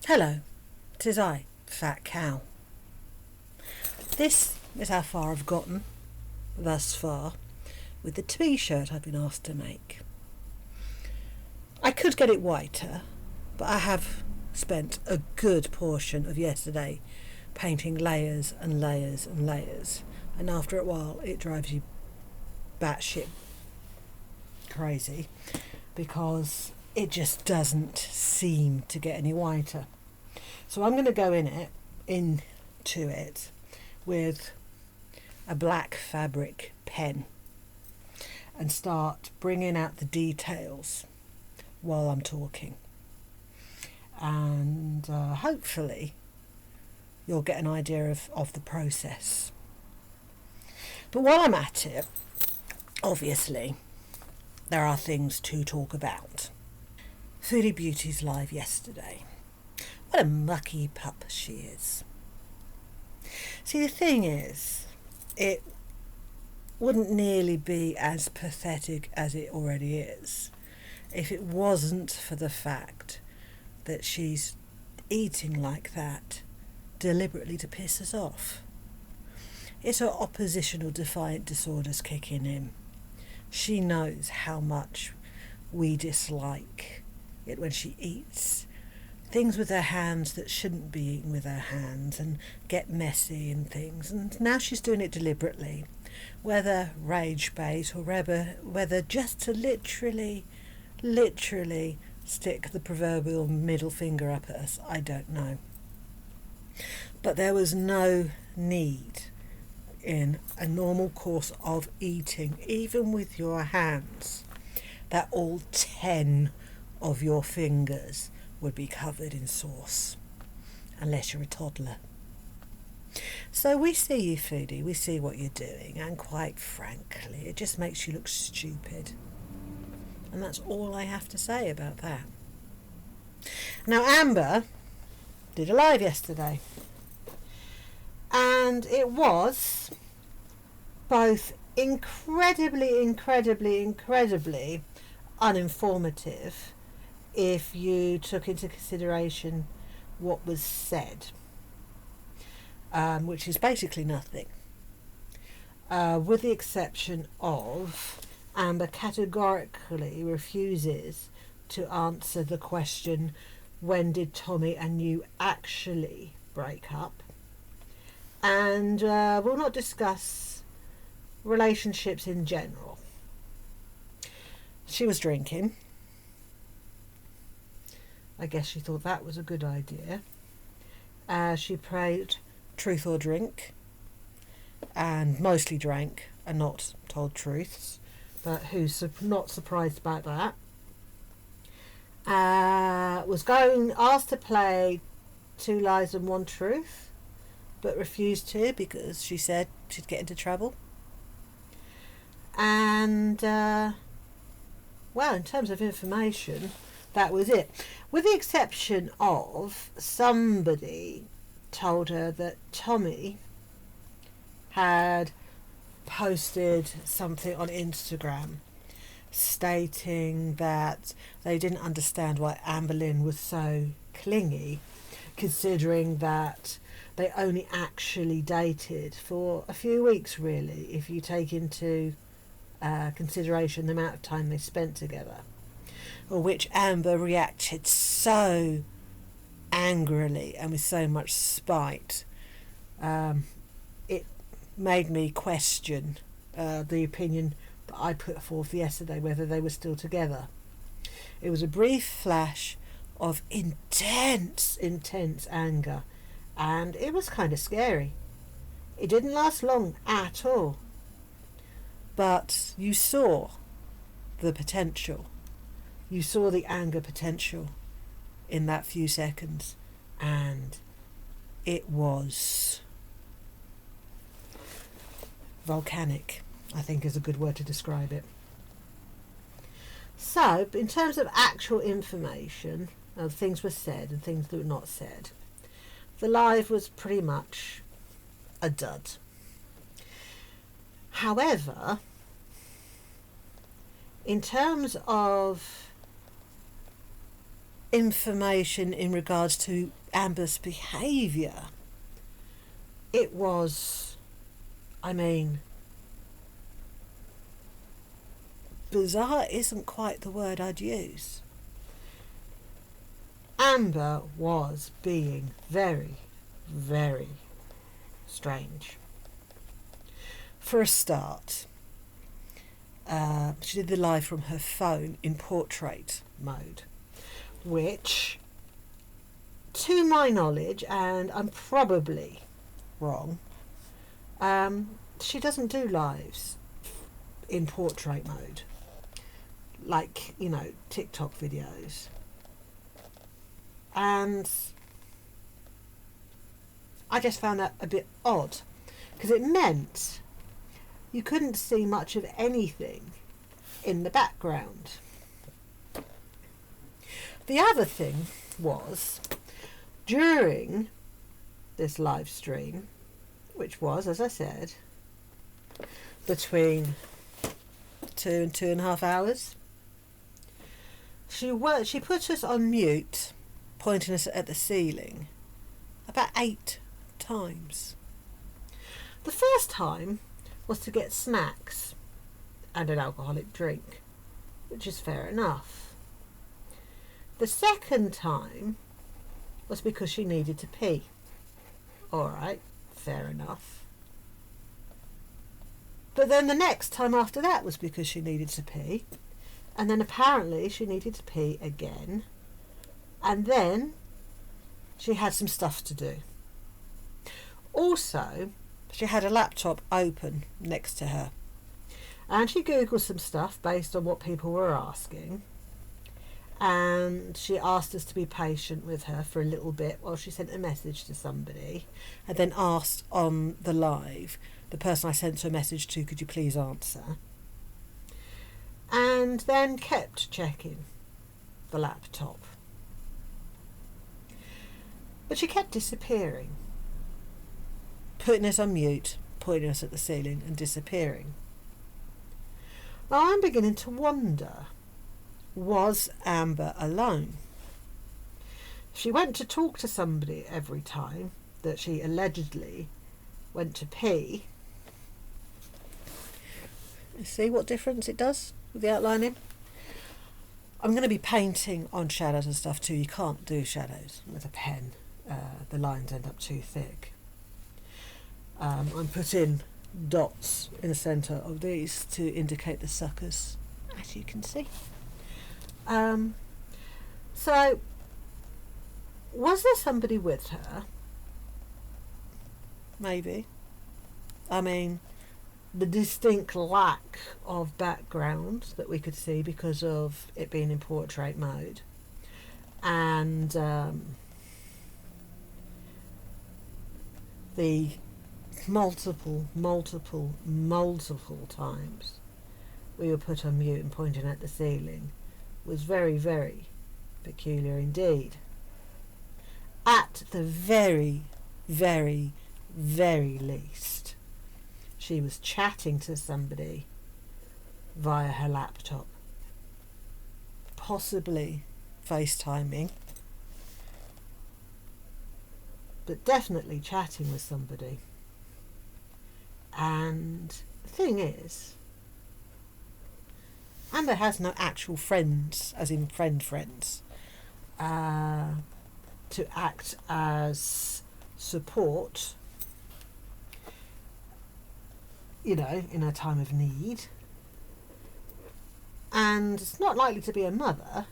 Hello, 'tis I, Fat Cow. This is how far I've gotten, thus far, with the t-shirt I've been asked to make. I could get it whiter, but I have spent a good portion of yesterday painting layers and layers and layers, and after a while it drives you batshit crazy because it just doesn't seem to get any whiter. So I'm going to go into it with a black fabric pen and start bringing out the details while I'm talking, and hopefully you'll get an idea of the process. But while I'm at it, obviously there are things to talk about. Foodie Beauty's live yesterday. What a mucky pup she is. See, the thing is, it wouldn't nearly be as pathetic as it already is if it wasn't for the fact that she's eating like that deliberately to piss us off. It's her oppositional defiant disorders kicking in. She knows how much we dislike it when she eats things with her hands that shouldn't be eaten with her hands and get messy and things, and now she's doing it deliberately, whether rage bait or whether just to literally stick the proverbial middle finger up at us, I don't know. But there was no need in a normal course of eating, even with your hands, that all 10 of your fingers would be covered in sauce, unless you're a toddler. So we see you, Foodie, we see what you're doing, and quite frankly, it just makes you look stupid. And that's all I have to say about that. Now, Amber did a live yesterday, and it was both incredibly uninformative if you took into consideration what was said, which is basically nothing, with the exception of Amber categorically refuses to answer the question, when did Tommy and you actually break up? And will not discuss relationships in general. She was drinking. I guess she thought that was a good idea. She prayed truth or drink, and mostly drank and not told truths, but who's not surprised about that? Was asked to play 2 lies and 1 truth, but refused to because she said she'd get into trouble. And well, in terms of information, that was it, with the exception of somebody told her that Tommy had posted something on Instagram stating that they didn't understand why Amberlynn was so clingy, considering that they only actually dated for a few weeks, really, if you take into consideration the amount of time they spent together. Which Amber reacted so angrily and with so much spite, it made me question the opinion that I put forth yesterday, whether they were still together. It was a brief flash of intense anger, and it was kind of scary. It didn't last long at all, but you saw the potential. You saw the anger potential in that few seconds, and it was volcanic, I think is a good word to describe it. So, in terms of actual information, things were said and things that were not said, the live was pretty much a dud. However, in terms of information in regards to Amber's behaviour, it was, I mean, bizarre isn't quite the word I'd use. Amber was being very, very strange. For a start, she did the live from her phone in portrait mode, which, to my knowledge, and I'm probably wrong, she doesn't do lives in portrait mode, like, you know, TikTok videos. And I just found that a bit odd, because it meant you couldn't see much of anything in the background. The other thing was, during this live stream, which was, as I said, between 2 and 2.5 hours, she put us on mute, pointing us at the ceiling about 8 times. The first time was to get snacks and an alcoholic drink, which is fair enough. The second time was because she needed to pee. Alright, fair enough. But then the next time after that was because she needed to pee, and then apparently she needed to pee again, and then she had some stuff to do. Also, she had a laptop open next to her, and she googled some stuff based on what people were asking, and she asked us to be patient with her for a little bit while she sent a message to somebody, and then asked on the live, the person I sent her a message to, could you please answer? And then kept checking the laptop. But she kept disappearing, putting us on mute, pointing us at the ceiling and disappearing. Now I'm beginning to wonder, was Amber alone? She went to talk to somebody every time that she allegedly went to pee. See what difference it does with the outlining? I'm going to be painting on shadows and stuff too. You can't do shadows with a pen. The lines end up too thick. I'm putting dots in the centre of these to indicate the suckers, as you can see. So, was there somebody with her? Maybe. I mean, the distinct lack of background that we could see because of it being in portrait mode, and the multiple times we were put on mute and pointing at the ceiling was very, very peculiar indeed. At the very, very, very least, she was chatting to somebody via her laptop, possibly FaceTiming, but definitely chatting with somebody. And the thing is, Amber has no actual friends, as in friends, to act as support, you know, in a time of need. And it's not likely to be a mother,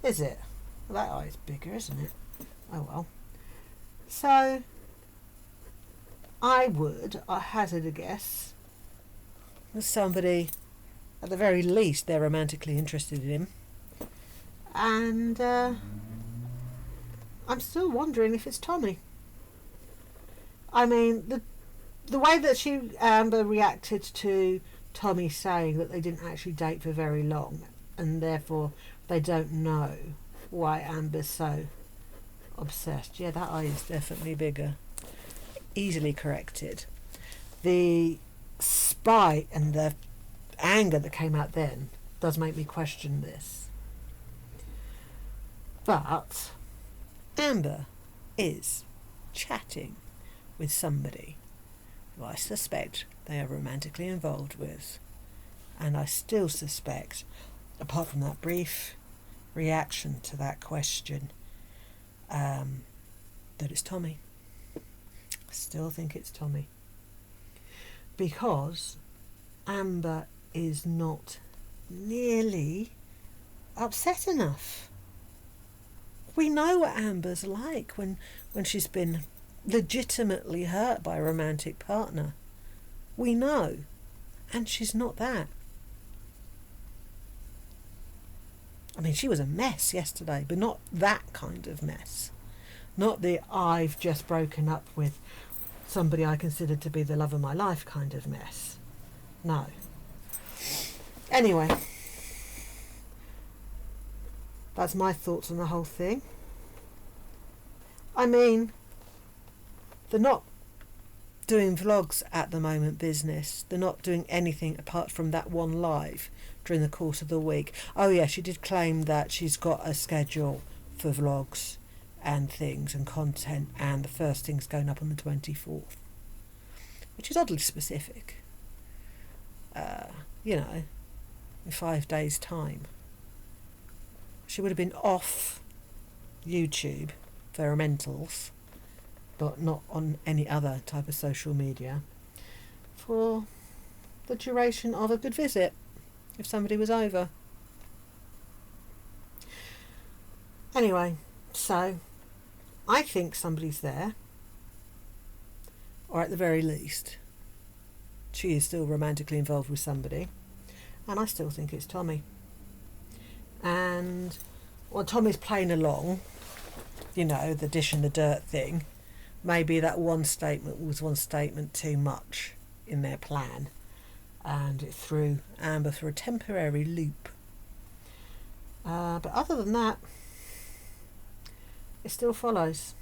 is it? Well, that eye's bigger, isn't it? Oh well. So, I hazard a guess, that somebody, at the very least, they're romantically interested in him. And I'm still wondering if it's Tommy. I mean, the way that Amber reacted to Tommy saying that they didn't actually date for very long, and therefore they don't know why Amber's so obsessed. Yeah, that eye is definitely bigger. Easily corrected. The bite and the anger that came out then does make me question this. But Amber is chatting with somebody who I suspect they are romantically involved with. And I still suspect, apart from that brief reaction to that question, that it's Tommy. I still think it's Tommy. Because Amber is not nearly upset enough. We know what Amber's like when she's been legitimately hurt by a romantic partner. We know. And she's not that. I mean, she was a mess yesterday, but not that kind of mess. Not the I've just broken up with somebody I considered to be the love of my life kind of mess. No. Anyway, that's my thoughts on the whole thing. I mean, they're not doing vlogs at the moment, business. They're not doing anything apart from that one live during the course of the week. Oh yeah, she did claim that she's got a schedule for vlogs and things and content, and the first thing's going up on the 24th, which is oddly specific. You know, in 5 days' time. She would have been off YouTube for her mentals, but not on any other type of social media, for the duration of a good visit, if somebody was over. Anyway, so I think somebody's there, or at the very least, she is still romantically involved with somebody, and I still think it's Tommy. And while Tommy's playing along, you know, the dish and the dirt thing, maybe that one statement was one statement too much in their plan, and it threw Amber through a temporary loop. But other than that, it still follows.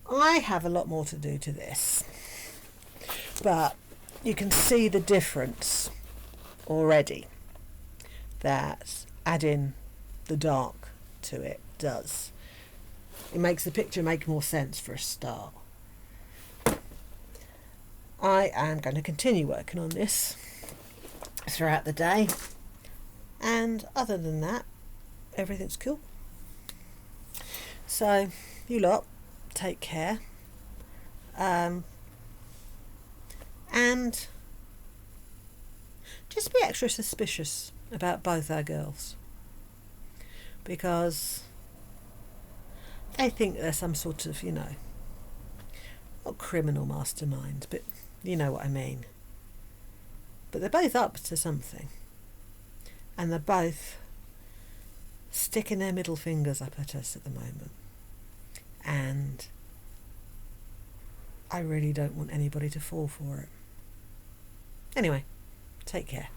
I have a lot more to do to this, but you can see the difference already that adding the dark to it does. It makes the picture make more sense for a start. I am going to continue working on this throughout the day, and other than that, everything's cool. So you lot take care, and just be extra suspicious about both our girls, because they think they're some sort of, you know, not criminal mastermind, but you know what I mean. But they're both up to something, and they're both sticking their middle fingers up at us at the moment, and I really don't want anybody to fall for it. Anyway, take care.